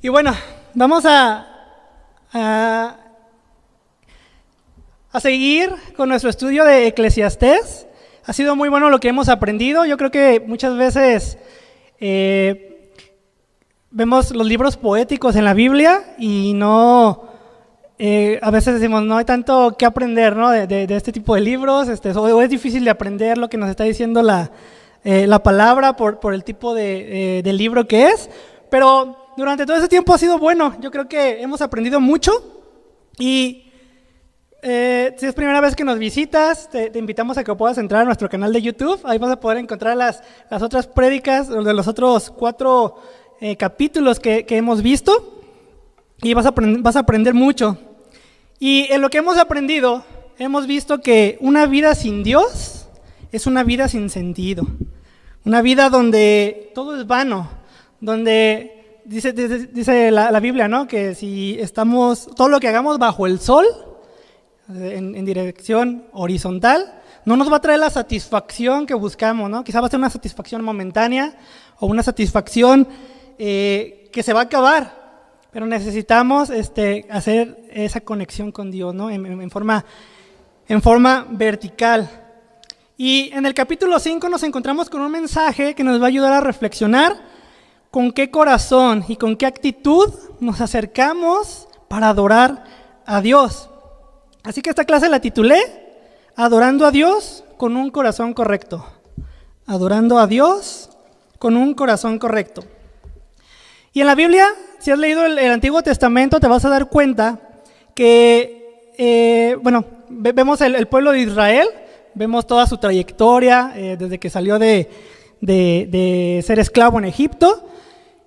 Y bueno, vamos a seguir con nuestro estudio de Eclesiastés. Ha sido muy bueno lo que hemos aprendido. Yo creo que muchas veces vemos los libros poéticos en la Biblia y no, a veces decimos, no hay tanto que aprender, ¿no? de este tipo de libros, o es difícil de aprender lo que nos está diciendo la palabra por el tipo de libro que es, pero durante todo ese tiempo ha sido bueno. Yo creo que hemos aprendido mucho y si es primera vez que nos visitas, te invitamos a que puedas entrar a nuestro canal de YouTube. Ahí vas a poder encontrar las otras prédicas de los otros 4 capítulos que hemos visto y vas a aprender mucho. Y en lo que hemos aprendido, hemos visto que una vida sin Dios es una vida sin sentido. Una vida donde todo es vano, donde dice la Biblia, ¿no? Que si estamos, todo lo que hagamos bajo el sol, en dirección horizontal, no nos va a traer la satisfacción que buscamos, ¿no? Quizá va a ser una satisfacción momentánea o una satisfacción que se va a acabar, pero necesitamos hacer esa conexión con Dios, ¿no? En forma vertical. Y en el capítulo 5 nos encontramos con un mensaje que nos va a ayudar a reflexionar con qué corazón y con qué actitud nos acercamos para adorar a Dios. Así que esta clase la titulé Adorando a Dios con un corazón correcto. Adorando a Dios con un corazón correcto. Y en la Biblia, si has leído el Antiguo Testamento, te vas a dar cuenta que, vemos el pueblo de Israel, vemos toda su trayectoria desde que salió de ser esclavo en Egipto.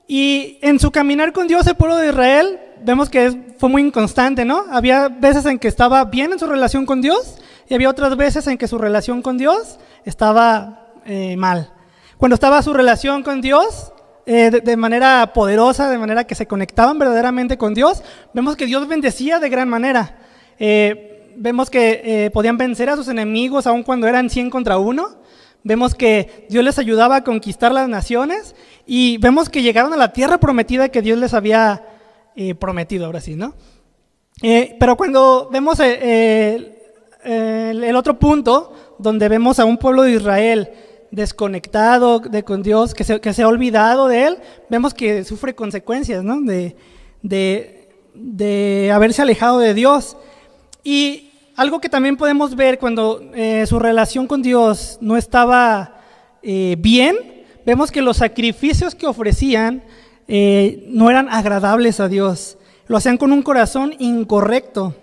Y en su caminar con Dios, el pueblo de Israel, vemos que fue muy inconstante, ¿no? Había veces en que estaba bien en su relación con Dios y había otras veces en que su relación con Dios estaba mal. Cuando estaba su relación con Dios de manera poderosa, de manera que se conectaban verdaderamente con Dios, vemos que Dios bendecía de gran manera. Vemos que podían vencer a sus enemigos aun cuando eran 100 contra 1. Vemos que Dios les ayudaba a conquistar las naciones y vemos que llegaron a la tierra prometida que Dios les había prometido, ahora sí, ¿no? Pero cuando vemos el otro punto, donde vemos a un pueblo de Israel desconectado con Dios, que se ha olvidado de Él, vemos que sufre consecuencias, ¿no? de haberse alejado de Dios. Y algo que también podemos ver cuando su relación con Dios no estaba bien, vemos que los sacrificios que ofrecían no eran agradables a Dios, lo hacían con un corazón incorrecto,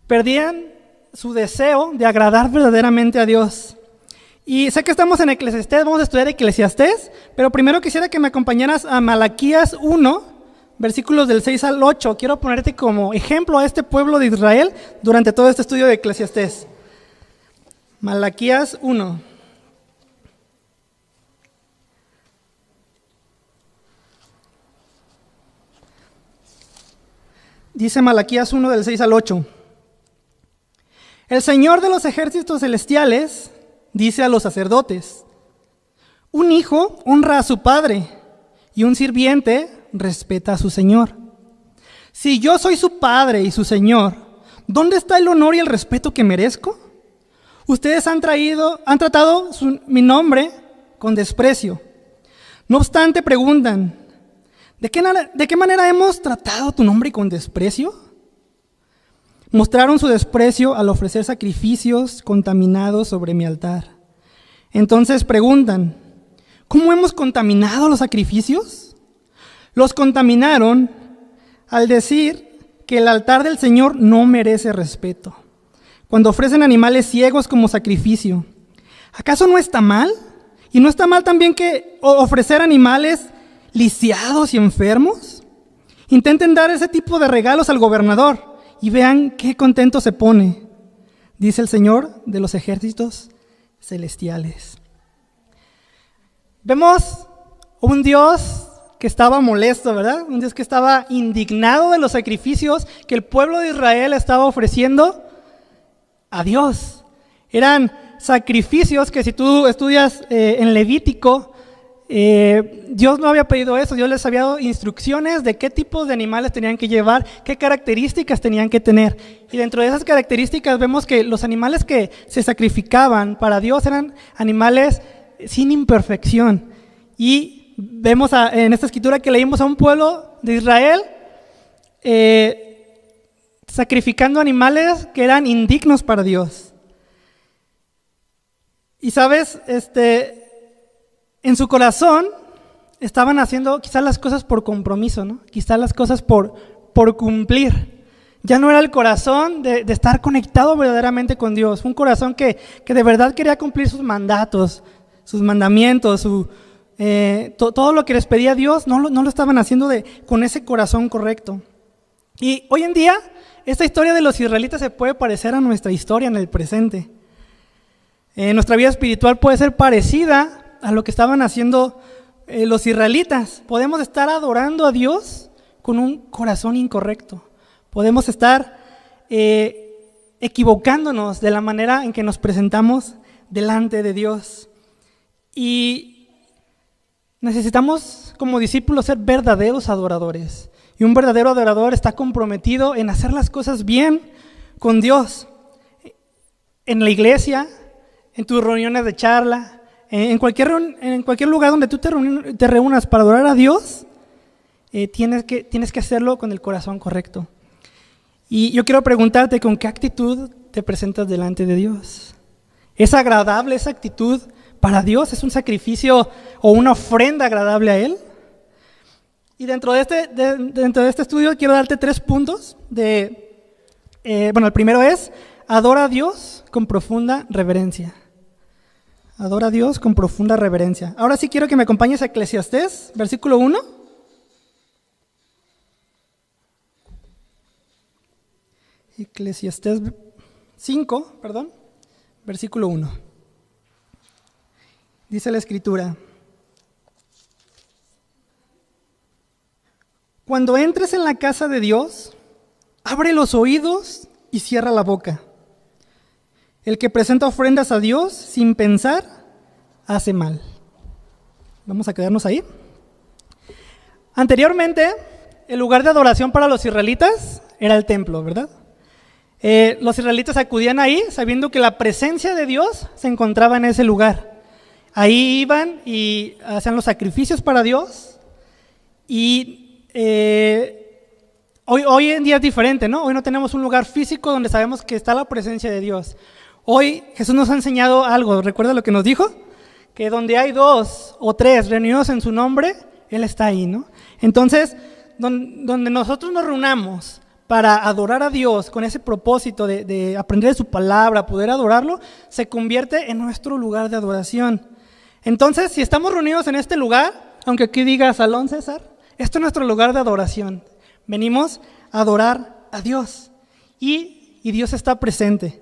perdían su deseo de agradar verdaderamente a Dios. Y sé que estamos en Eclesiastés, vamos a estudiar Eclesiastés, pero primero quisiera que me acompañaras a Malaquías 1, versículos del 6 al 8. Quiero ponerte como ejemplo a este pueblo de Israel durante todo este estudio de Eclesiastés. Malaquías 1. Dice Malaquías 1 del 6 al 8. El Señor de los ejércitos celestiales dice a los sacerdotes: un hijo honra a su padre y un sirviente respeta a su señor. Si yo soy su padre y su señor, ¿dónde está el honor y el respeto que merezco? Ustedes han tratado mi nombre con desprecio. No obstante, preguntan: ¿de qué manera hemos tratado tu nombre con desprecio? Mostraron su desprecio al ofrecer sacrificios contaminados sobre mi altar. Entonces preguntan: ¿cómo hemos contaminado los sacrificios? Los contaminaron al decir que el altar del Señor no merece respeto, cuando ofrecen animales ciegos como sacrificio. ¿Acaso no está mal? ¿Y no está mal también que ofrecer animales lisiados y enfermos? Intenten dar ese tipo de regalos al gobernador y vean qué contento se pone, dice el Señor de los ejércitos celestiales. Vemos un Dios que estaba molesto, ¿verdad? Un Dios que estaba indignado de los sacrificios que el pueblo de Israel estaba ofreciendo a Dios. Eran sacrificios que, si tú estudias en Levítico, Dios no había pedido eso. Dios les había dado instrucciones de qué tipos de animales tenían que llevar, qué características tenían que tener. Y dentro de esas características vemos que los animales que se sacrificaban para Dios eran animales sin imperfección. Y vemos en esta escritura que leímos a un pueblo de Israel sacrificando animales que eran indignos para Dios. Y sabes, en su corazón estaban haciendo quizás las cosas por compromiso, ¿no? Quizás las cosas por cumplir. Ya no era el corazón de estar conectado verdaderamente con Dios, un corazón que de verdad quería cumplir sus mandatos, sus mandamientos, todo lo que les pedía Dios, no lo estaban haciendo con ese corazón correcto. Y hoy en día, esta historia de los israelitas se puede parecer a nuestra historia en el presente. Nuestra vida espiritual puede ser parecida a lo que estaban haciendo los israelitas. Podemos estar adorando a Dios con un corazón incorrecto. Podemos estar equivocándonos de la manera en que nos presentamos delante de Dios. Y necesitamos como discípulos ser verdaderos adoradores. Y un verdadero adorador está comprometido en hacer las cosas bien con Dios. En la iglesia, en tus reuniones de charla, en cualquier lugar donde tú te reúnas para adorar a Dios, tienes que hacerlo con el corazón correcto. Y yo quiero preguntarte, ¿con qué actitud te presentas delante de Dios? ¿Es agradable esa actitud para Dios? ¿Es un sacrificio o una ofrenda agradable a Él? Y dentro de este estudio quiero darte 3 puntos. El primero es, adora a Dios con profunda reverencia. Adora a Dios con profunda reverencia. Ahora sí quiero que me acompañes a Eclesiastés, versículo 1. Eclesiastés 5, versículo 1. Dice la Escritura: cuando entres en la casa de Dios, abre los oídos y cierra la boca. El que presenta ofrendas a Dios sin pensar, hace mal. Vamos a quedarnos ahí. Anteriormente, el lugar de adoración para los israelitas era el templo, ¿verdad? Los israelitas acudían ahí sabiendo que la presencia de Dios se encontraba en ese lugar. Ahí iban y hacían los sacrificios para Dios. Y hoy en día es diferente, ¿no? Hoy no tenemos un lugar físico donde sabemos que está la presencia de Dios. Hoy Jesús nos ha enseñado algo. ¿Recuerda lo que nos dijo? Que donde hay 2 o 3 reunidos en su nombre, Él está ahí, ¿no? Entonces, donde nosotros nos reunamos para adorar a Dios con ese propósito de aprender de su palabra, poder adorarlo, se convierte en nuestro lugar de adoración. Entonces, si estamos reunidos en este lugar, aunque aquí diga Salón César, esto es nuestro lugar de adoración. Venimos a adorar a Dios y Dios está presente.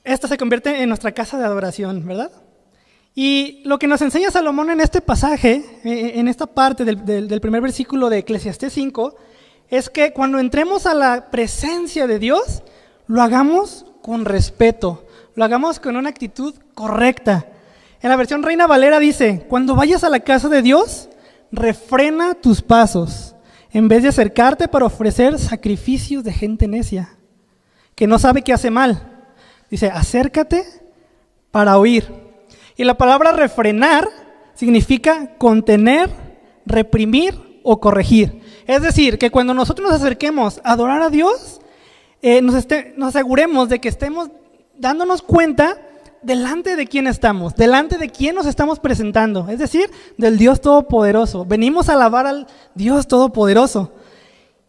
Esta se convierte en nuestra casa de adoración, ¿verdad? Y lo que nos enseña Salomón en este pasaje, en esta parte del primer versículo de Eclesiastés 5, es que cuando entremos a la presencia de Dios, lo hagamos con respeto, lo hagamos con una actitud correcta. En la versión Reina Valera dice: cuando vayas a la casa de Dios, refrena tus pasos, en vez de acercarte para ofrecer sacrificios de gente necia, que no sabe qué hace mal. Dice, acércate para oír. Y la palabra refrenar significa contener, reprimir o corregir. Es decir, que cuando nosotros nos acerquemos a adorar a Dios, nos aseguremos de que estemos dándonos cuenta delante de quién estamos, delante de quién nos estamos presentando, es decir, del Dios Todopoderoso. Venimos a alabar al Dios Todopoderoso.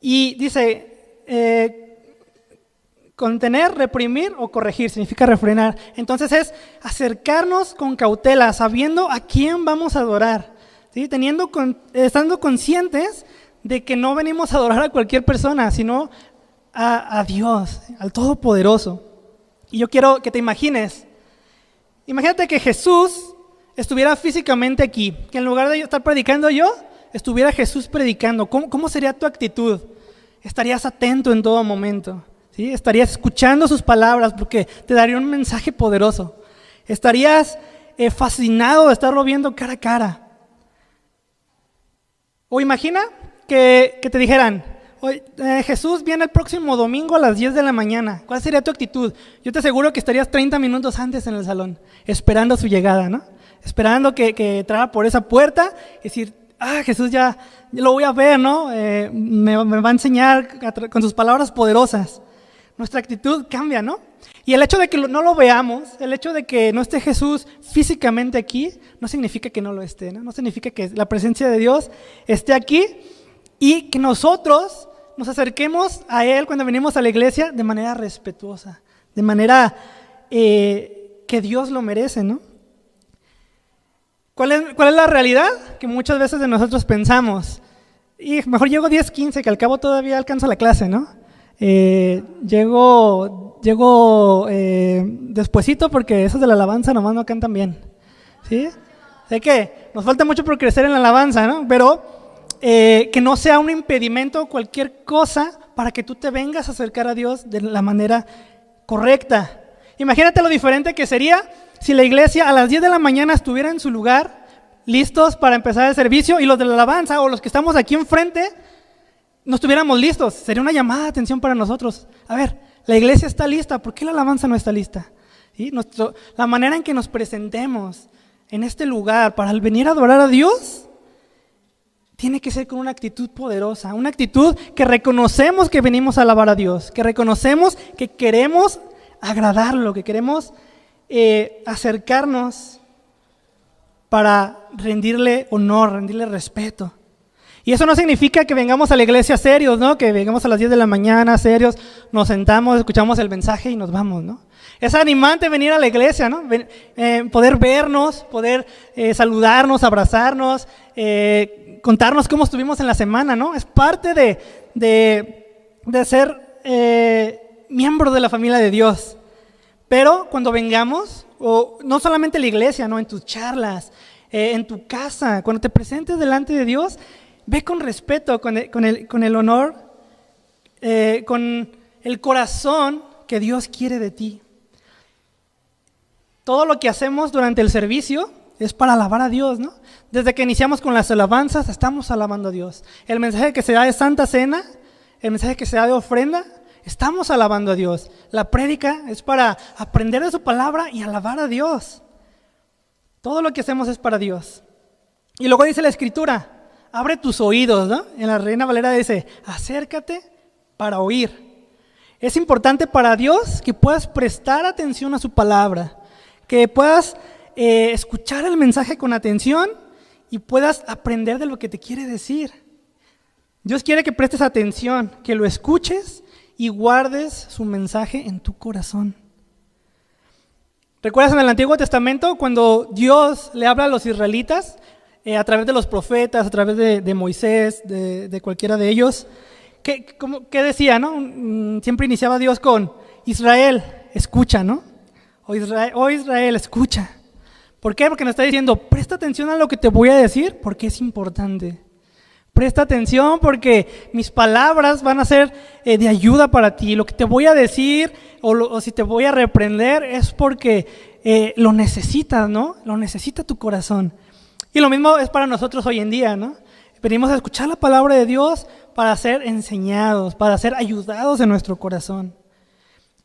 Y dice, contener, reprimir o corregir, significa refrenar. Entonces es acercarnos con cautela, sabiendo a quién vamos a adorar, ¿sí? Estando conscientes de que no venimos a adorar a cualquier persona, sino a Dios, al Todopoderoso. Y yo quiero que te imagínate que Jesús estuviera físicamente aquí, que en lugar de yo estar predicando yo, estuviera Jesús predicando. ¿Cómo sería tu actitud? Estarías atento en todo momento, ¿sí? Estarías escuchando sus palabras porque te daría un mensaje poderoso. Estarías fascinado de estarlo viendo cara a cara. O imagina que te dijeran, Jesús viene el próximo domingo a las 10 de la mañana. ¿Cuál sería tu actitud? Yo te aseguro que estarías 30 minutos antes en el salón, esperando su llegada, ¿no? Esperando que entrara por esa puerta y decir, Jesús ya lo voy a ver, ¿no? Me va a enseñar con sus palabras poderosas. Nuestra actitud cambia, ¿no? Y el hecho de que no lo veamos, el hecho de que no esté Jesús físicamente aquí, no significa que no lo esté, ¿no? No significa que la presencia de Dios esté aquí y que nosotros nos acerquemos a Él cuando venimos a la iglesia de manera respetuosa, de manera que Dios lo merece, ¿no? ¿Cuál es la realidad? Que muchas veces de nosotros pensamos, y mejor llego 10:15, que al cabo todavía alcanzo la clase, ¿no? Llego despuesito porque esos de la alabanza nomás no cantan bien, ¿sí? Sé que nos falta mucho por crecer en la alabanza, ¿no? Pero que no sea un impedimento cualquier cosa para que tú te vengas a acercar a Dios de la manera correcta. Imagínate lo diferente que sería si la iglesia a las 10 de la mañana estuviera en su lugar, listos para empezar el servicio, y los de la alabanza o los que estamos aquí enfrente no estuviéramos listos. Sería una llamada de atención para nosotros. A ver, la iglesia está lista, ¿por qué la alabanza no está lista? ¿Sí? La manera en que nos presentemos en este lugar para venir a adorar a Dios tiene que ser con una actitud poderosa, una actitud que reconocemos que venimos a alabar a Dios, que reconocemos que queremos agradarlo, que queremos acercarnos para rendirle honor, rendirle respeto. Y eso no significa que vengamos a la iglesia serios, ¿no? Que vengamos a las 10 de la mañana serios, nos sentamos, escuchamos el mensaje y nos vamos, ¿no? Es animante venir a la iglesia, ¿no? Poder vernos, poder saludarnos, abrazarnos, contarnos cómo estuvimos en la semana, ¿no? Es parte de ser miembro de la familia de Dios. Pero cuando vengamos, o no solamente a la iglesia, ¿no? En tus charlas, en tu casa, cuando te presentes delante de Dios, ve con respeto, con el honor, con el corazón que Dios quiere de ti. Todo lo que hacemos durante el servicio es para alabar a Dios, ¿no? Desde que iniciamos con las alabanzas, estamos alabando a Dios. El mensaje que se da de Santa Cena, el mensaje que se da de ofrenda, estamos alabando a Dios. La prédica es para aprender de su palabra y alabar a Dios. Todo lo que hacemos es para Dios. Y luego dice la Escritura, abre tus oídos, ¿no? En la Reina Valera dice, acércate para oír. Es importante para Dios que puedas prestar atención a su palabra, que puedas escuchar el mensaje con atención y puedas aprender de lo que te quiere decir. Dios quiere que prestes atención, que lo escuches y guardes su mensaje en tu corazón. ¿Recuerdas en el Antiguo Testamento cuando Dios le habla a los israelitas a través de los profetas, a través de Moisés, de cualquiera de ellos? ¿Qué decía, no? Siempre iniciaba Dios con Israel, escucha, ¿no? O Israel, escucha. ¿Por qué? Porque nos está diciendo, presta atención a lo que te voy a decir porque es importante. Presta atención porque mis palabras van a ser de ayuda para ti. Lo que te voy a decir o si te voy a reprender es porque lo necesitas, ¿no? Lo necesita tu corazón. Y lo mismo es para nosotros hoy en día, ¿no? Venimos a escuchar la palabra de Dios para ser enseñados, para ser ayudados en nuestro corazón.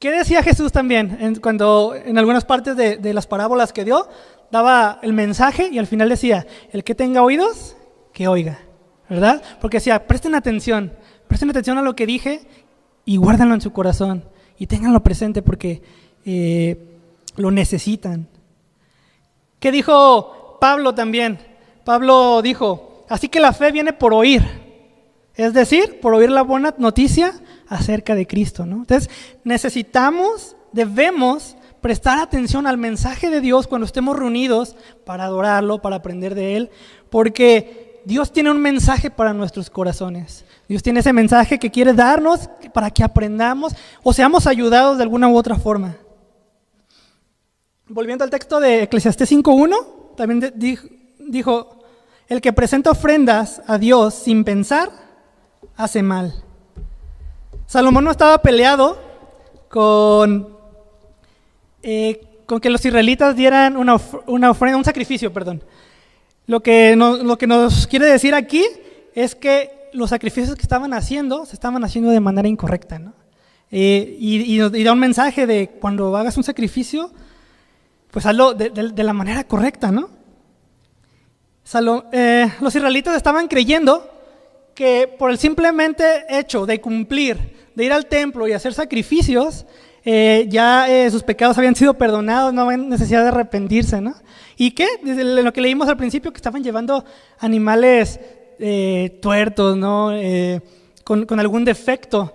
¿Qué decía Jesús también? Cuando en algunas partes de las parábolas que dio, daba el mensaje y al final decía, el que tenga oídos, que oiga, ¿verdad? Porque decía, presten atención a lo que dije y guárdenlo en su corazón y ténganlo presente porque lo necesitan. ¿Qué dijo Pablo también? Pablo dijo, así que la fe viene por oír, es decir, por oír la buena noticia acerca de Cristo, ¿no? Entonces, debemos prestar atención al mensaje de Dios cuando estemos reunidos para adorarlo, para aprender de Él, porque Dios tiene un mensaje para nuestros corazones. Dios tiene ese mensaje que quiere darnos para que aprendamos o seamos ayudados de alguna u otra forma. Volviendo al texto de Eclesiastés 5:1, también dijo, el que presenta ofrendas a Dios sin pensar, hace mal. Salomón no estaba peleado con con que los israelitas dieran una ofrenda, un sacrificio, perdón. Lo que nos quiere decir aquí es que los sacrificios que estaban haciendo se estaban haciendo de manera incorrecta, ¿no? Y da un mensaje de cuando hagas un sacrificio, pues hazlo de la manera correcta, ¿no? Los israelitas estaban creyendo que por el simplemente hecho de cumplir, de ir al templo y hacer sacrificios, ya sus pecados habían sido perdonados, no había necesidad de arrepentirse, ¿no? ¿Y qué? Desde lo que leímos al principio, que estaban llevando animales tuertos, ¿no? Con algún defecto,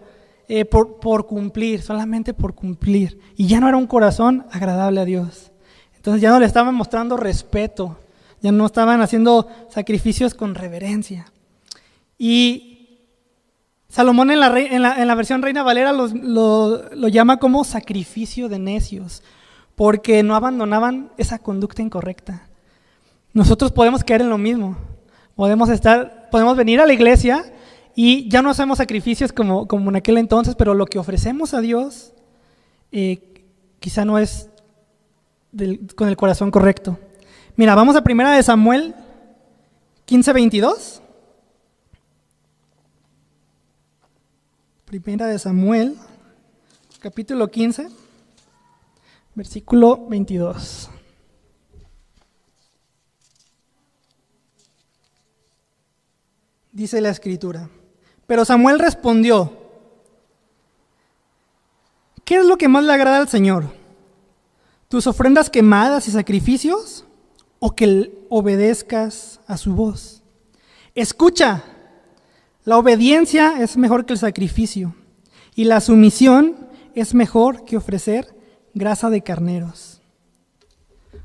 por cumplir, solamente por cumplir. Y ya no era un corazón agradable a Dios. Entonces ya no le estaban mostrando respeto, ya no estaban haciendo sacrificios con reverencia. Y Salomón en la versión Reina Valera lo llama como sacrificio de necios, porque no abandonaban esa conducta incorrecta. Nosotros podemos caer en lo mismo, podemos venir a la iglesia y ya no hacemos sacrificios como en aquel entonces, pero lo que ofrecemos a Dios quizá no es con el corazón correcto. Mira, vamos a 1 de Samuel 15:22. 1 de Samuel, capítulo 15, versículo 22. Dice la Escritura: pero Samuel respondió: ¿qué es lo que más le agrada al Señor? ¿Tus ofrendas quemadas y sacrificios? ¿O que obedezcas a su voz? Escucha, la obediencia es mejor que el sacrificio, y la sumisión es mejor que ofrecer grasa de carneros.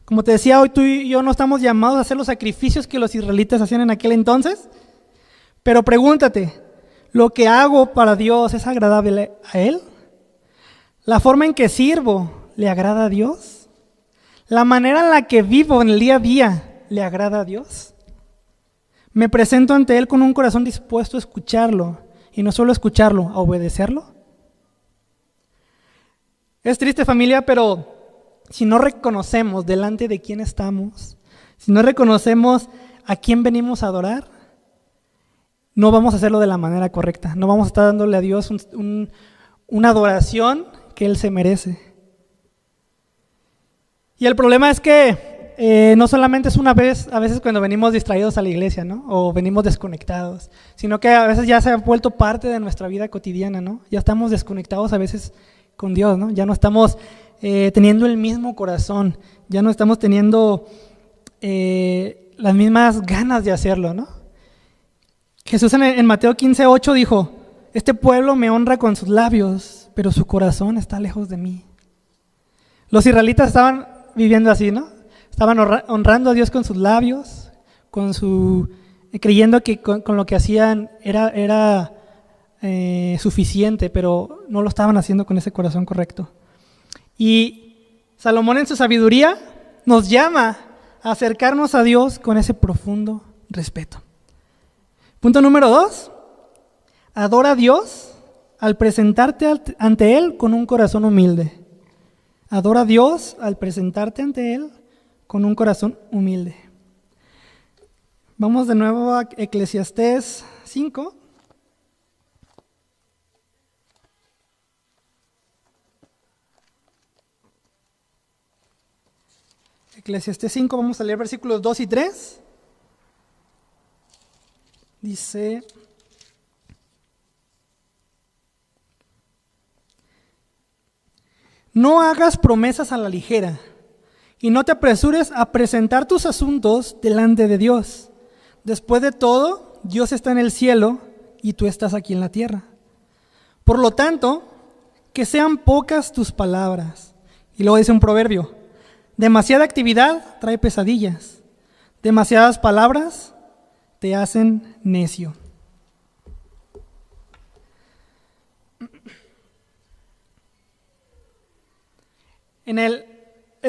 Como te decía, hoy tú y yo no estamos llamados a hacer los sacrificios que los israelitas hacían en aquel entonces, pero pregúntate, ¿lo que hago para Dios es agradable a Él? ¿La forma en que sirvo le agrada a Dios? ¿La manera en la que vivo en el día a día le agrada a Dios? ¿Me presento ante Él con un corazón dispuesto a escucharlo, y no solo escucharlo, a obedecerlo? Es triste, familia, pero si no reconocemos delante de quién estamos, si no reconocemos a quién venimos a adorar, no vamos a hacerlo de la manera correcta, no vamos a estar dándole a Dios una adoración que Él se merece. Y el problema es que no solamente es una vez, a veces cuando venimos distraídos a la iglesia, ¿no? O venimos desconectados, sino que a veces ya se ha vuelto parte de nuestra vida cotidiana, ¿no? Ya estamos desconectados a veces con Dios, ¿no? Ya no estamos teniendo el mismo corazón, ya no estamos teniendo las mismas ganas de hacerlo, ¿no? Jesús en Mateo 15:8 dijo: este pueblo me honra con sus labios, pero su corazón está lejos de mí. Los israelitas estaban viviendo así, ¿no? Estaban honrando a Dios con sus labios, creyendo que con lo que hacían era suficiente, pero no lo estaban haciendo con ese corazón correcto. Y Salomón en su sabiduría nos llama a acercarnos a Dios con ese profundo respeto. Punto número 2, adora a Dios al presentarte ante Él con un corazón humilde. Adora a Dios al presentarte ante Él con un corazón humilde. Vamos de nuevo a Eclesiastés 5. Eclesiastés 5, vamos a leer versículos 2 y 3. Dice: no hagas promesas a la ligera, y no te apresures a presentar tus asuntos delante de Dios. Después de todo, Dios está en el cielo y tú estás aquí en la tierra. Por lo tanto, que sean pocas tus palabras. Y luego dice un proverbio: demasiada actividad trae pesadillas, demasiadas palabras te hacen necio. En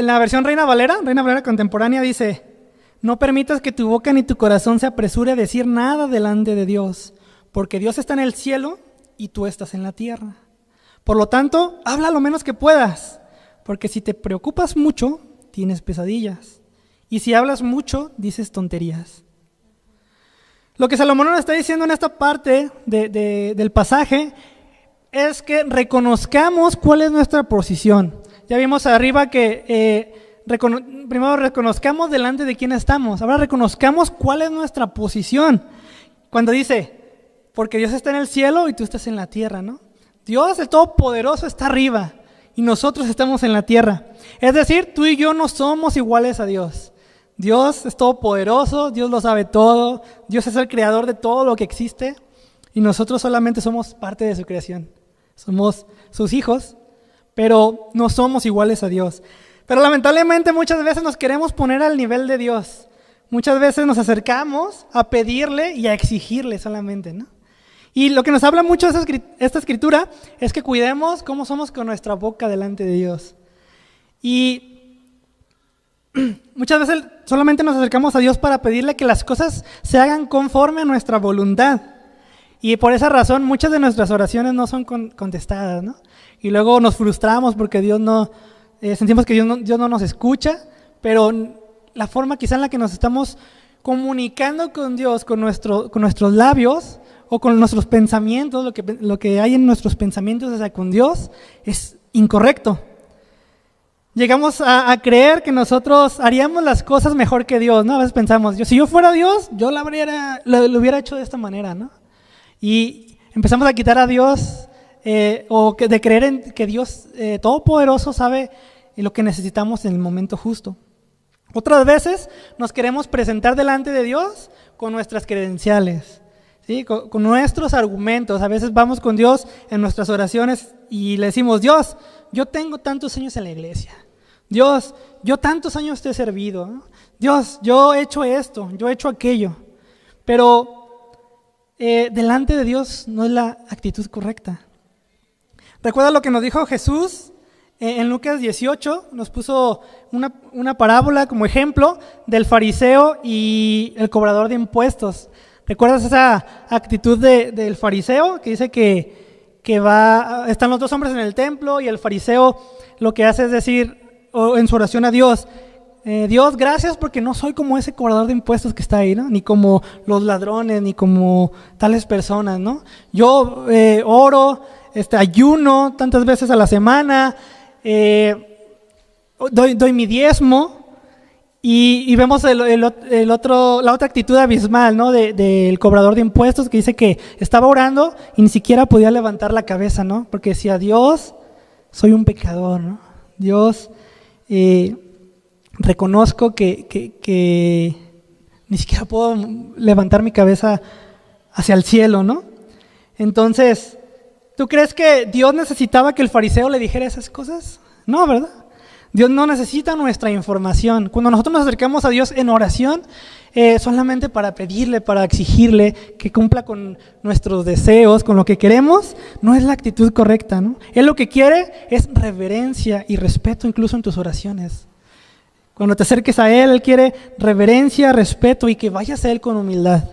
la versión Reina Valera contemporánea dice: no permitas que tu boca ni tu corazón se apresure a decir nada delante de Dios, porque Dios está en el cielo y tú estás en la tierra. Por lo tanto, habla lo menos que puedas, porque si te preocupas mucho, tienes pesadillas. Y si hablas mucho, dices tonterías. Lo que Salomón nos está diciendo en esta parte del pasaje es que reconozcamos cuál es nuestra posición. Ya vimos arriba que primero reconozcamos delante de quién estamos. Ahora reconozcamos cuál es nuestra posición. Cuando dice, porque Dios está en el cielo y tú estás en la tierra, ¿no? Dios, el Todopoderoso, está arriba y nosotros estamos en la tierra. Es decir, tú y yo no somos iguales a Dios. Dios es todopoderoso, Dios lo sabe todo, Dios es el creador de todo lo que existe y nosotros solamente somos parte de su creación. Somos sus hijos, pero no somos iguales a Dios. Pero lamentablemente muchas veces nos queremos poner al nivel de Dios. Muchas veces nos acercamos a pedirle y a exigirle solamente, ¿no? Y lo que nos habla mucho esta escritura es que cuidemos cómo somos con nuestra boca delante de Dios. Y muchas veces solamente nos acercamos a Dios para pedirle que las cosas se hagan conforme a nuestra voluntad. Y por esa razón muchas de nuestras oraciones no son contestadas, ¿no? Y luego nos frustramos porque sentimos que Dios no nos escucha, pero la forma quizá en la que nos estamos comunicando con Dios, con nuestros labios o con nuestros pensamientos, lo que hay en nuestros pensamientos hacia con Dios es incorrecto. Llegamos a creer que nosotros haríamos las cosas mejor que Dios, ¿no? A veces pensamos, si yo fuera Dios, yo lo hubiera hecho de esta manera, ¿no? Y empezamos a quitar a Dios de creer en que Dios Todopoderoso sabe lo que necesitamos en el momento justo. Otras veces nos queremos presentar delante de Dios con nuestras credenciales, ¿sí? Con nuestros argumentos. A veces vamos con Dios en nuestras oraciones y le decimos, Dios, yo tengo tantos años en la iglesia. Dios, yo tantos años te he servido, ¿no? Dios, yo he hecho esto, yo he hecho aquello. Pero delante de Dios no es la actitud correcta. Recuerda lo que nos dijo Jesús en Lucas 18, nos puso una parábola como ejemplo del fariseo y el cobrador de impuestos. ¿Recuerdas esa actitud del fariseo que dice que están los dos hombres en el templo y el fariseo lo que hace es decir en su oración a Dios, Dios, gracias porque no soy como ese cobrador de impuestos que está ahí, ¿no? Ni como los ladrones, ni como tales personas, ¿no? Yo oro, ayuno tantas veces a la semana, doy mi diezmo y vemos la otra actitud abismal, ¿no? Del cobrador de impuestos que dice que estaba orando y ni siquiera podía levantar la cabeza, ¿no? Porque decía, Dios, soy un pecador, ¿no? Dios, reconozco que ni siquiera puedo levantar mi cabeza hacia el cielo, ¿no? Entonces, ¿tú crees que Dios necesitaba que el fariseo le dijera esas cosas? No, ¿verdad? Dios no necesita nuestra información. Cuando nosotros nos acercamos a Dios en oración, solamente para pedirle, para exigirle que cumpla con nuestros deseos, con lo que queremos, no es la actitud correcta, ¿no? Él lo que quiere es reverencia y respeto incluso en tus oraciones. Cuando te acerques a Él quiere reverencia, respeto y que vayas a Él con humildad.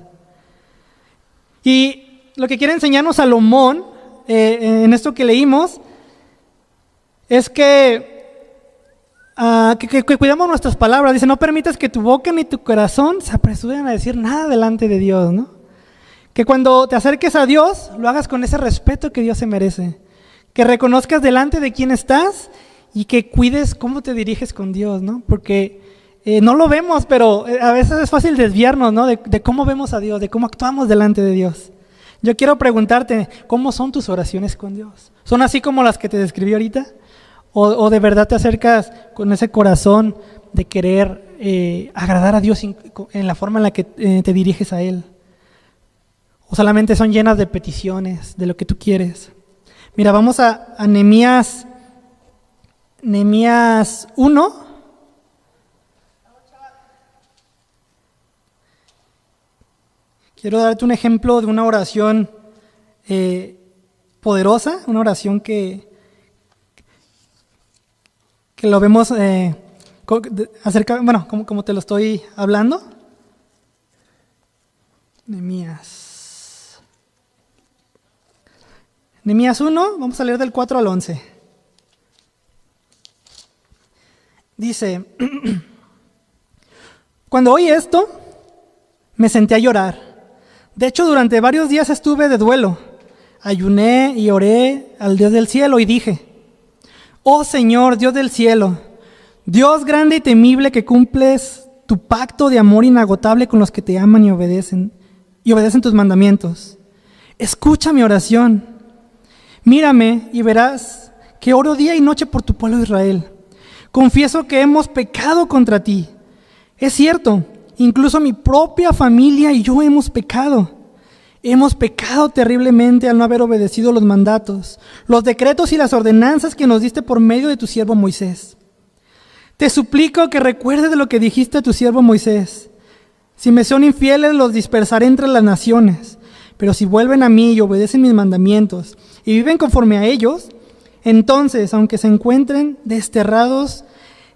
Y lo que quiere enseñarnos Salomón en esto que leímos es que cuidamos nuestras palabras. Dice, no permitas que tu boca ni tu corazón se apresuren a decir nada delante de Dios, ¿no? Que cuando te acerques a Dios, lo hagas con ese respeto que Dios se merece. Que reconozcas delante de quién estás y que cuides cómo te diriges con Dios, ¿no? Porque no lo vemos, pero a veces es fácil desviarnos, ¿no? De cómo vemos a Dios, de cómo actuamos delante de Dios. Yo quiero preguntarte, ¿cómo son tus oraciones con Dios? ¿Son así como las que te describí ahorita? ¿O de verdad te acercas con ese corazón de querer agradar a Dios en la forma en la que te diriges a Él? ¿O solamente son llenas de peticiones, de lo que tú quieres? Mira, vamos a Nehemías 1. Quiero darte un ejemplo de una oración poderosa, una oración que lo vemos como te lo estoy hablando. Nehemías 1, vamos a leer del 4 al 11. Dice, cuando oí esto, me senté a llorar. De hecho, durante varios días estuve de duelo. Ayuné y oré al Dios del cielo y dije, oh Señor, Dios del cielo, Dios grande y temible que cumples tu pacto de amor inagotable con los que te aman y obedecen tus mandamientos. Escucha mi oración. Mírame y verás que oro día y noche por tu pueblo Israel. Confieso que hemos pecado contra ti. Es cierto, incluso mi propia familia y yo hemos pecado. Hemos pecado terriblemente al no haber obedecido los mandatos, los decretos y las ordenanzas que nos diste por medio de tu siervo Moisés. Te suplico que recuerdes de lo que dijiste a tu siervo Moisés. Si me son infieles, los dispersaré entre las naciones. Pero si vuelven a mí y obedecen mis mandamientos y viven conforme a ellos, entonces, aunque se encuentren desterrados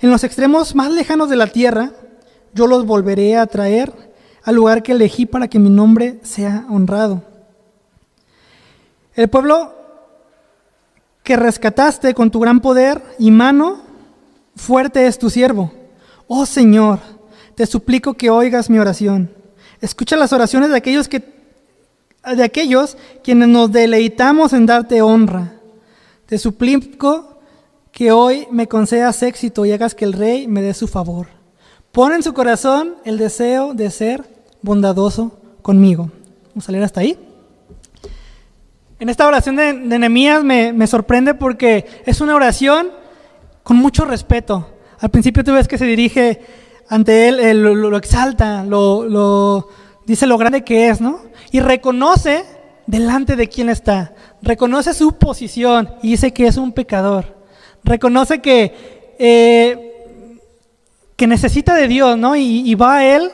en los extremos más lejanos de la tierra, yo los volveré a traer al lugar que elegí para que mi nombre sea honrado. El pueblo que rescataste con tu gran poder y mano fuerte es tu siervo. Oh Señor, te suplico que oigas mi oración. Escucha las oraciones de aquellos quienes nos deleitamos en darte honra. Te suplico que hoy me concedas éxito y hagas que el rey me dé su favor. Pon en su corazón el deseo de ser bondadoso conmigo. Vamos a leer hasta ahí. En esta oración de Nehemías me sorprende porque es una oración con mucho respeto. Al principio tú ves que se dirige ante él, lo exalta, dice lo grande que es, ¿no? Y reconoce delante de quién está. Reconoce su posición y dice que es un pecador. Reconoce que necesita de Dios, ¿no? Y va a Él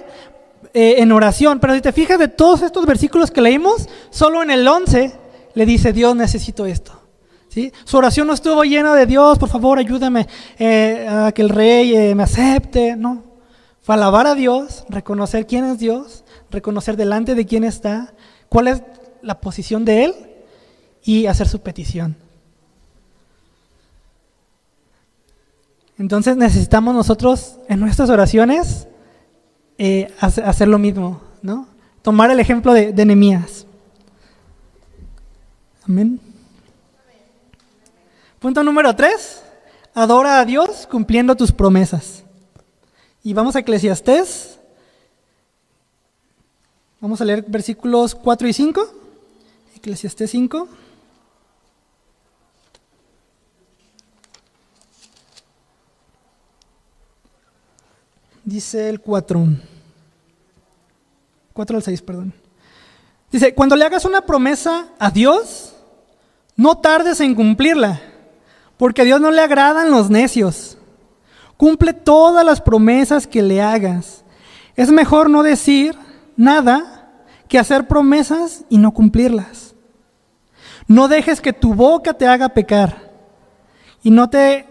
en oración. Pero si te fijas de todos estos versículos que leímos, solo en el 11 le dice, Dios, necesito esto. ¿Sí? Su oración no estuvo llena de Dios, por favor, ayúdame a que el rey me acepte. No, fue alabar a Dios, reconocer quién es Dios, reconocer delante de quién está, cuál es la posición de Él y hacer su petición. Entonces necesitamos nosotros en nuestras oraciones hacer lo mismo, ¿no? Tomar el ejemplo de Nehemías. Amén. Punto número 3, adora a Dios cumpliendo tus promesas. Y vamos a Eclesiastés. Vamos a leer versículos 4 y 5. Eclesiastés 5. Dice el 4 al 6, perdón. Dice, cuando le hagas una promesa a Dios, no tardes en cumplirla, porque a Dios no le agradan los necios. Cumple todas las promesas que le hagas. Es mejor no decir nada que hacer promesas y no cumplirlas. No dejes que tu boca te haga pecar y no te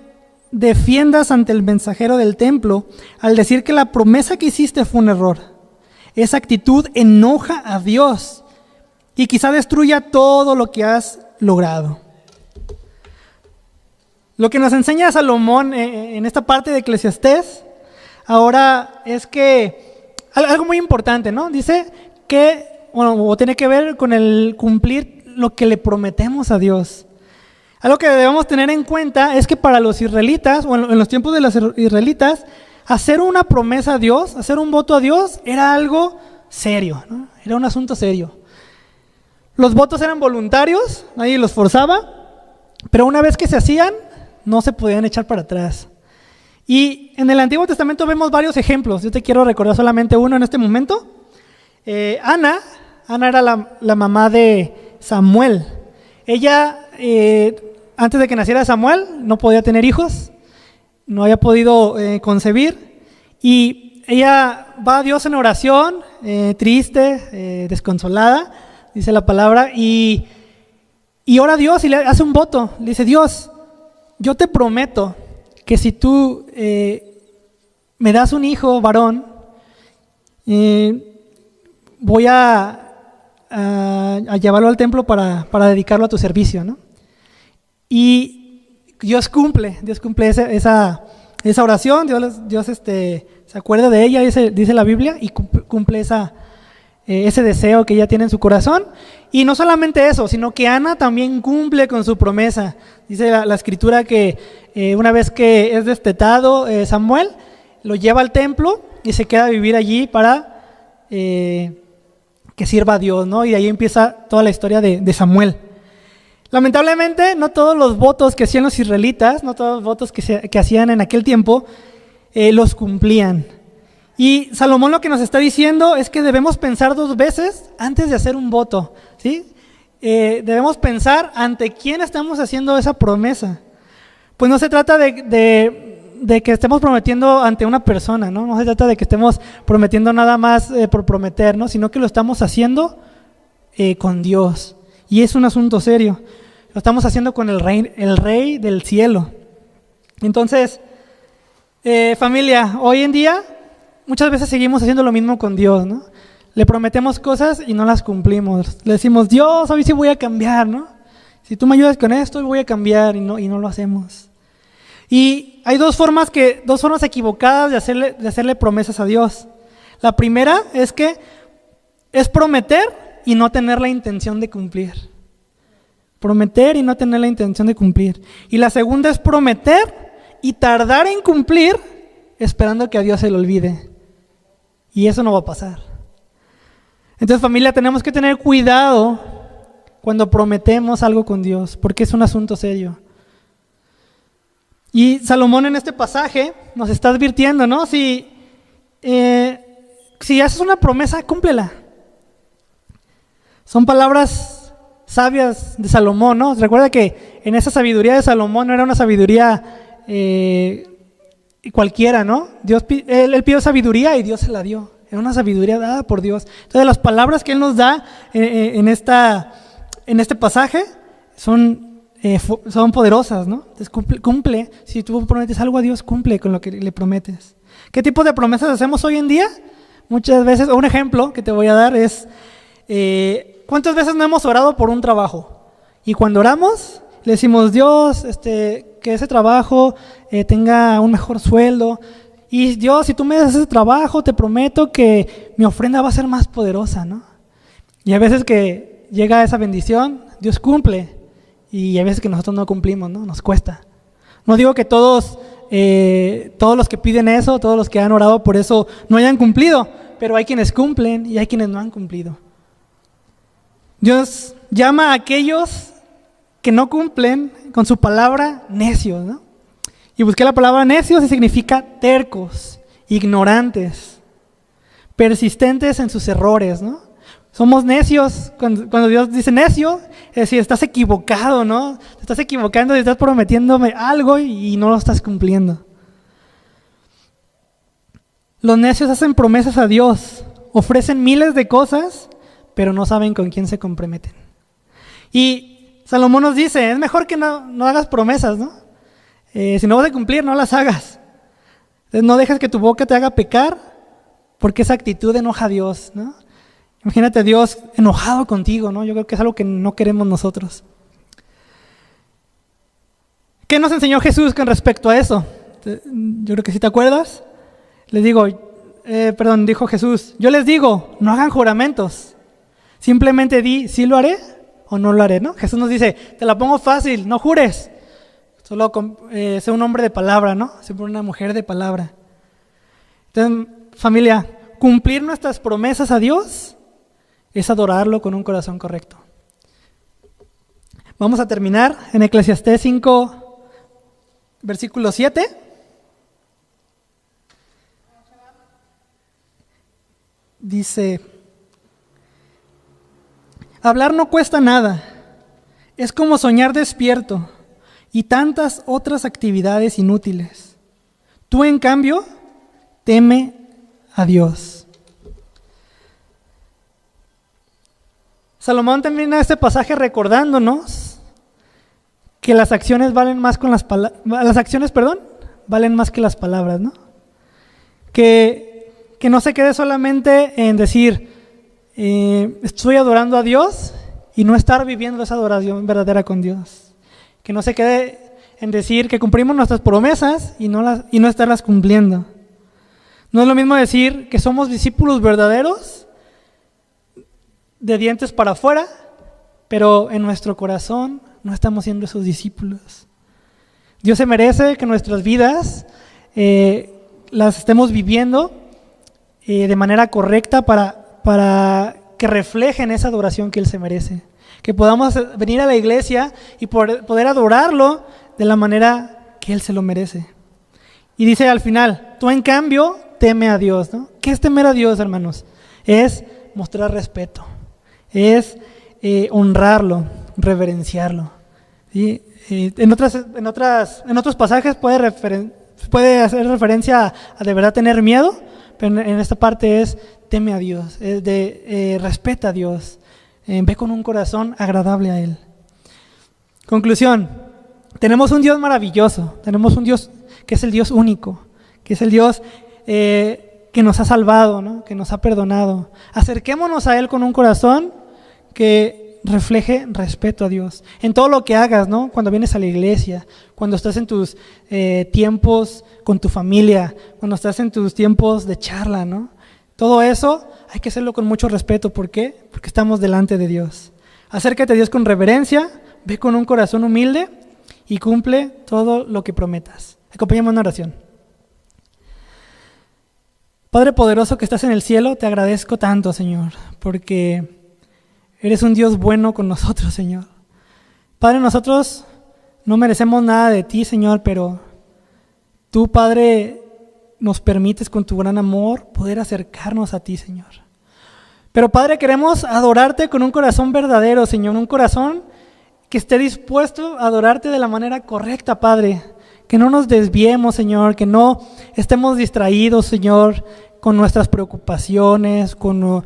defiendas ante el mensajero del templo al decir que la promesa que hiciste fue un error. Esa actitud enoja a Dios y quizá destruya todo lo que has logrado. Lo que nos enseña Salomón en esta parte de Eclesiastés ahora es que algo muy importante, ¿no? Dice que, o tiene que ver con el cumplir lo que le prometemos a Dios. Algo que debemos tener en cuenta es que para los israelitas, o en los tiempos de los israelitas, hacer una promesa a Dios, hacer un voto a Dios, era algo serio, ¿no? Era un asunto serio. Los votos eran voluntarios, nadie los forzaba, pero una vez que se hacían, no se podían echar para atrás. Y en el Antiguo Testamento vemos varios ejemplos. Yo te quiero recordar solamente uno en este momento. Ana era la mamá de Samuel. Ella, antes de que naciera Samuel, no podía tener hijos, no había podido concebir, y ella va a Dios en oración, triste, desconsolada, dice la palabra, y ora a Dios y le hace un voto. Le dice, Dios, yo te prometo que si tú me das un hijo varón, voy a llevarlo al templo para dedicarlo a tu servicio, ¿no? Y Dios cumple esa esa oración, Dios se acuerda de ella, dice la Biblia, y cumple ese deseo que ella tiene en su corazón. Y no solamente eso, sino que Ana también cumple con su promesa. Dice la Escritura que una vez que es destetado Samuel, lo lleva al templo y se queda a vivir allí para que sirva a Dios, ¿no? Y de ahí empieza toda la historia de Samuel. Lamentablemente, no todos los votos que hacían los israelitas, no todos los votos que hacían en aquel tiempo, los cumplían. Y Salomón lo que nos está diciendo es que debemos pensar 2 veces antes de hacer un voto, ¿sí? Debemos pensar ante quién estamos haciendo esa promesa. Pues no se trata de que estemos prometiendo ante una persona, ¿no? No se trata de que estemos prometiendo nada más por prometer, ¿no? Sino que lo estamos haciendo con Dios. Y es un asunto serio. Lo estamos haciendo con el Rey del cielo. Entonces, familia, hoy en día muchas veces seguimos haciendo lo mismo con Dios, ¿no? Le prometemos cosas y no las cumplimos. Le decimos, Dios, hoy sí voy a cambiar, ¿no? Si tú me ayudas con esto, hoy voy a cambiar, y no lo hacemos. Y hay dos formas equivocadas de hacerle promesas a Dios. La primera es prometer y no tener la intención de cumplir. Prometer y no tener la intención de cumplir. Y la segunda es prometer y tardar en cumplir esperando que a Dios se le olvide. Y eso no va a pasar. Entonces, familia, tenemos que tener cuidado cuando prometemos algo con Dios, porque es un asunto serio. Y Salomón en este pasaje nos está advirtiendo, ¿no? Si haces una promesa, cúmplela. Son palabras sabias de Salomón, ¿no? Recuerda que en esa sabiduría de Salomón no era una sabiduría cualquiera, ¿no? Él pidió sabiduría y Dios se la dio. Era una sabiduría dada por Dios. Entonces las palabras que Él nos da en este pasaje son poderosas, ¿no? Entonces cumple. Si tú prometes algo a Dios, cumple con lo que le prometes. ¿Qué tipo de promesas hacemos hoy en día? Muchas veces, un ejemplo que te voy a dar es, ¿cuántas veces no hemos orado por un trabajo? Y cuando oramos, le decimos, Dios, que ese trabajo tenga un mejor sueldo. Y Dios, si tú me das ese trabajo, te prometo que mi ofrenda va a ser más poderosa, ¿no? Y a veces que llega esa bendición, Dios cumple. Y a veces que nosotros no cumplimos, ¿no? Nos cuesta. No digo que todos los que piden eso, todos los que han orado por eso no hayan cumplido, pero hay quienes cumplen y hay quienes no han cumplido. Dios llama a aquellos que no cumplen con su palabra necios, ¿no? Y busqué la palabra necios y significa tercos, ignorantes, persistentes en sus errores, ¿no? Somos necios, cuando Dios dice necio, es decir, estás equivocado, ¿no? Te estás equivocando y estás prometiéndome algo y no lo estás cumpliendo. Los necios hacen promesas a Dios, ofrecen miles de cosas, pero no saben con quién se comprometen. Y Salomón nos dice, es mejor que no hagas promesas, ¿no? Si no vas a cumplir, no las hagas. Entonces, no dejes que tu boca te haga pecar, porque esa actitud enoja a Dios, ¿no? Imagínate a Dios enojado contigo, ¿no? Yo creo que es algo que no queremos nosotros. ¿Qué nos enseñó Jesús con respecto a eso? Yo creo que si te acuerdas, dijo Jesús, yo les digo, no hagan juramentos. Simplemente di, ¿sí lo haré o no lo haré, ¿no? Jesús nos dice, te la pongo fácil, no jures. Solo sé un hombre de palabra, ¿no? Sé una mujer de palabra. Entonces, familia, cumplir nuestras promesas a Dios es adorarlo con un corazón correcto. Vamos a terminar en Eclesiastés 5, versículo 7. Dice, hablar no cuesta nada, es como soñar despierto y tantas otras actividades inútiles. Tú, en cambio, teme a Dios. Salomón termina este pasaje recordándonos que las acciones valen más que las palabras, ¿no? Que no se quede solamente en decir, estoy adorando a Dios y no estar viviendo esa adoración verdadera con Dios. Que no se quede en decir que cumplimos nuestras promesas y no estarlas cumpliendo. No es lo mismo decir que somos discípulos verdaderos, de dientes para afuera, pero en nuestro corazón no estamos siendo esos discípulos. Dios se merece que nuestras vidas las estemos viviendo de manera correcta para que reflejen esa adoración que Él se merece. Que podamos venir a la iglesia y poder adorarlo de la manera que Él se lo merece. Y dice al final, tú en cambio teme a Dios, ¿no? ¿Qué es temer a Dios, hermanos? Es mostrar respeto, es honrarlo, reverenciarlo, ¿sí? En otros pasajes puede hacer referencia a de verdad tener miedo, pero en esta parte es teme a Dios, respeta a Dios, ve con un corazón agradable a Él. Conclusión, tenemos un Dios maravilloso, tenemos un Dios que es el Dios único, que es el Dios que nos ha salvado, ¿no? Que nos ha perdonado. Acerquémonos a Él con un corazón que refleje respeto a Dios. En todo lo que hagas, ¿no? Cuando vienes a la iglesia, cuando estás en tus tiempos con tu familia, cuando estás en tus tiempos de charla, ¿no? Todo eso hay que hacerlo con mucho respeto. ¿Por qué? Porque estamos delante de Dios. Acércate a Dios con reverencia, ve con un corazón humilde y cumple todo lo que prometas. Acompáñame en una oración. Padre poderoso que estás en el cielo, te agradezco tanto, Señor, porque eres un Dios bueno con nosotros, Señor. Padre, nosotros no merecemos nada de ti, Señor, pero tú, Padre, nos permites con tu gran amor poder acercarnos a ti, Señor. Pero, Padre, queremos adorarte con un corazón verdadero, Señor, un corazón que esté dispuesto a adorarte de la manera correcta, Padre. Que no nos desviemos, Señor, que no estemos distraídos, Señor, con nuestras preocupaciones, con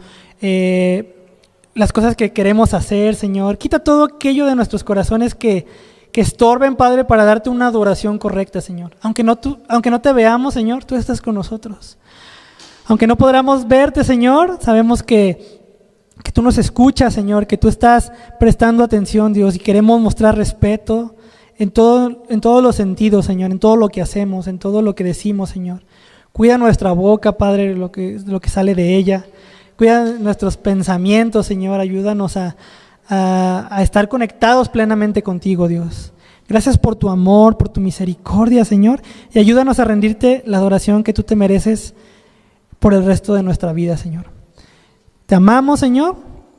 las cosas que queremos hacer, Señor. Quita todo aquello de nuestros corazones que estorben, Padre, para darte una adoración correcta, Señor. Aunque no te veamos, Señor, tú estás con nosotros. Aunque no podamos verte, Señor, sabemos que tú nos escuchas, Señor, que tú estás prestando atención, Dios, y queremos mostrar respeto en todos los sentidos, Señor, en todo lo que hacemos, en todo lo que decimos, Señor. Cuida nuestra boca, Padre, lo que sale de ella. Cuida nuestros pensamientos, Señor. Ayúdanos a estar conectados plenamente contigo, Dios. Gracias por tu amor, por tu misericordia, Señor. Y ayúdanos a rendirte la adoración que tú te mereces por el resto de nuestra vida, Señor. Te amamos, Señor,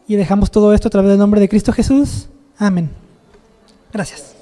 y dejamos todo esto a través del nombre de Cristo Jesús. Amén. Gracias.